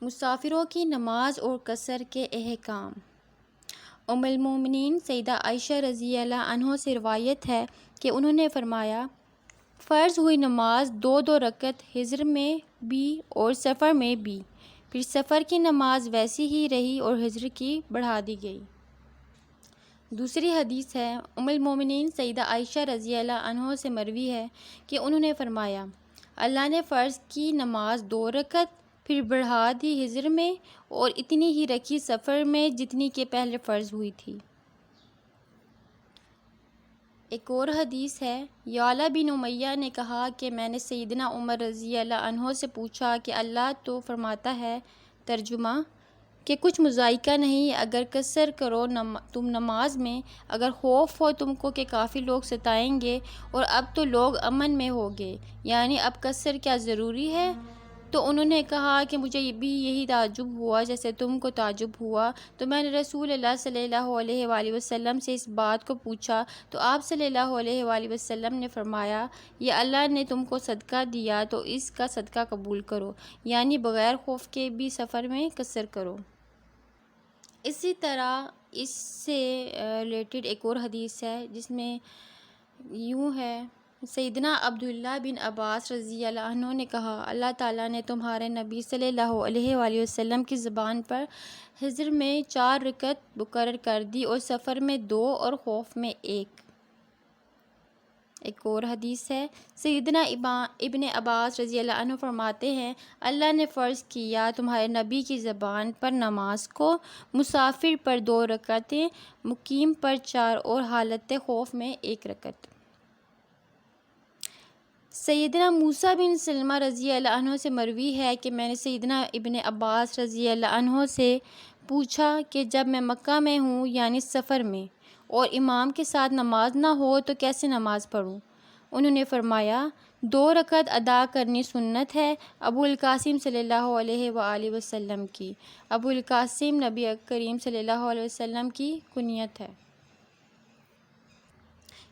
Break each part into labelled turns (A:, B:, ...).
A: مسافروں کی نماز اور قصر کے احکام۔ ام المومنین سیدہ عائشہ رضی اللہ عنہا سے روایت ہے کہ انہوں نے فرمایا، فرض ہوئی نماز 2 رکعت حضر میں بھی اور سفر میں بھی، پھر سفر کی نماز ویسی ہی رہی اور حضر کی بڑھا دی گئی۔ دوسری حدیث ہے، ام المومنین سیدہ عائشہ رضی اللہ عنہا سے مروی ہے کہ انہوں نے فرمایا، اللہ نے فرض کی نماز 2 رکعت پھر بڑھا دی حضر میں اور اتنی ہی رکھی سفر میں جتنی کہ پہلے فرض ہوئی تھی۔ ایک اور حدیث ہے، یعلا بن امیہ نے کہا کہ میں نے سیدنا عمر رضی اللہ عنہ سے پوچھا کہ اللہ تو فرماتا ہے، ترجمہ، کہ کچھ مضائقہ نہیں اگر قصر کرو تم نماز میں، اگر خوف ہو تم کو کہ کافی لوگ ستائیں گے اور اب تو لوگ امن میں ہو گئے، یعنی اب قصر کیا ضروری ہے؟ تو انہوں نے کہا کہ مجھے بھی یہی تعجب ہوا جیسے تم کو تعجب ہوا، تو میں نے رسول اللہ صلی اللہ علیہ وآلہ وسلم سے اس بات کو پوچھا تو آپ صلی اللہ علیہ وآلہ وسلم نے فرمایا، یہ اللہ نے تم کو صدقہ دیا تو اس کا صدقہ قبول کرو، یعنی بغیر خوف کے بھی سفر میں قصر کرو۔ اسی طرح اس سے ریلیٹڈ ایک اور حدیث ہے جس میں یوں ہے، سیدنا عبداللہ بن عباس رضی اللہ عنہ نے کہا، اللہ تعالیٰ نے تمہارے نبی صلی اللہ علیہ وآلہ وسلم کی زبان پر حضر میں 4 رکعت مقرر کر دی اور سفر میں 2 اور خوف میں 1۔ ایک اور حدیث ہے، سیدنا ابن عباس رضی اللہ عنہ فرماتے ہیں، اللہ نے فرض کیا تمہارے نبی کی زبان پر نماز کو، مسافر پر 2 رکعتیں، مقیم پر 4 اور حالت خوف میں 1 رکعت۔ سیدنا موسیٰ بن سلمہ رضی اللہ عنہ سے مروی ہے کہ میں نے سیدنا ابن عباس رضی اللہ عنہ سے پوچھا کہ جب میں مکہ میں ہوں یعنی سفر میں اور امام کے ساتھ نماز نہ ہو تو کیسے نماز پڑھوں؟ انہوں نے فرمایا، 2 رکعت ادا کرنی سنت ہے، ابو القاسم صلی اللہ علیہ وآلہ وسلم کی۔ ابو القاسم نبی کریم صلی اللہ علیہ وسلم کی کنیت ہے۔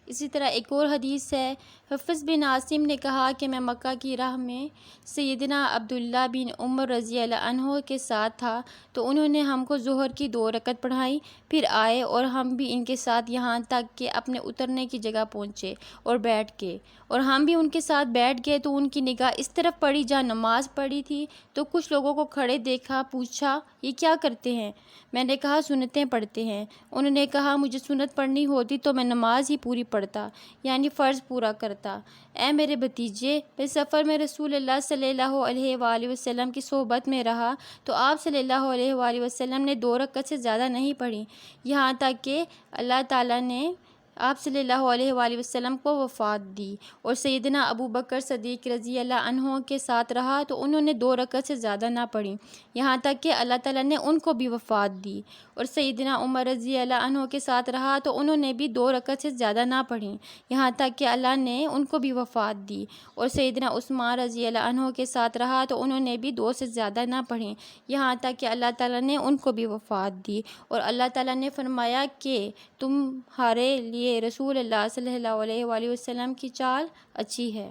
A: اسی طرح ایک اور حدیث ہے، حفص بن عاصم نے کہا کہ میں مکہ کی راہ میں سیدنا عبداللہ بن عمر رضی اللہ عنہ کے ساتھ تھا تو انہوں نے ہم کو ظہر کی 2 رکعت پڑھائی، پھر آئے اور ہم بھی ان کے ساتھ یہاں تک کہ اپنے اترنے کی جگہ پہنچے اور بیٹھ گئے، اور ہم بھی ان کے ساتھ بیٹھ گئے تو ان کی نگاہ اس طرف پڑی جہاں نماز پڑھی تھی، تو کچھ لوگوں کو کھڑے دیکھا، پوچھا یہ کیا کرتے ہیں؟ میں نے کہا سنتیں پڑھتے ہیں۔ انہوں نے کہا مجھے سنت پڑھنی ہوتی تو میں نماز ہی پوری پڑھتا، یعنی فرض پورا کرتا۔ اے میرے بھتیجے، میں سفر میں رسول اللہ صلی اللہ علیہ وآلہ وسلم کی صحبت میں رہا تو آپ صلی اللہ علیہ وآلہ وسلم نے 2 رکعت سے زیادہ نہیں پڑھی، یہاں تک کہ اللہ تعالیٰ نے آپ صلی اللہ علیہ وآلہ وسلم کو وفات دی، اور سیدنا ابو بکر صدیق رضی اللہ عنہ کے ساتھ رہا تو انہوں نے 2 رکعت سے زیادہ نہ پڑھی، یہاں تک کہ اللہ تعالیٰ نے ان کو بھی وفات دی، اور سیدنا عمر رضی اللہ عنہ کے ساتھ رہا تو انہوں نے بھی 2 رکعت سے زیادہ نہ پڑھی، یہاں تک کہ اللہ نے ان کو بھی وفات دی، اور سیدنا عثمان رضی اللہ عنہ کے ساتھ رہا تو انہوں نے بھی 2 سے زیادہ نہ پڑھی، یہاں تک کہ اللہ تعالیٰ نے ان کو بھی وفات دی، اور اللہ تعالیٰ نے فرمایا کہ تمہارے لیے رسول اللہ صلی اللہ علیہ وآلہ وسلم کی چال اچھی ہے۔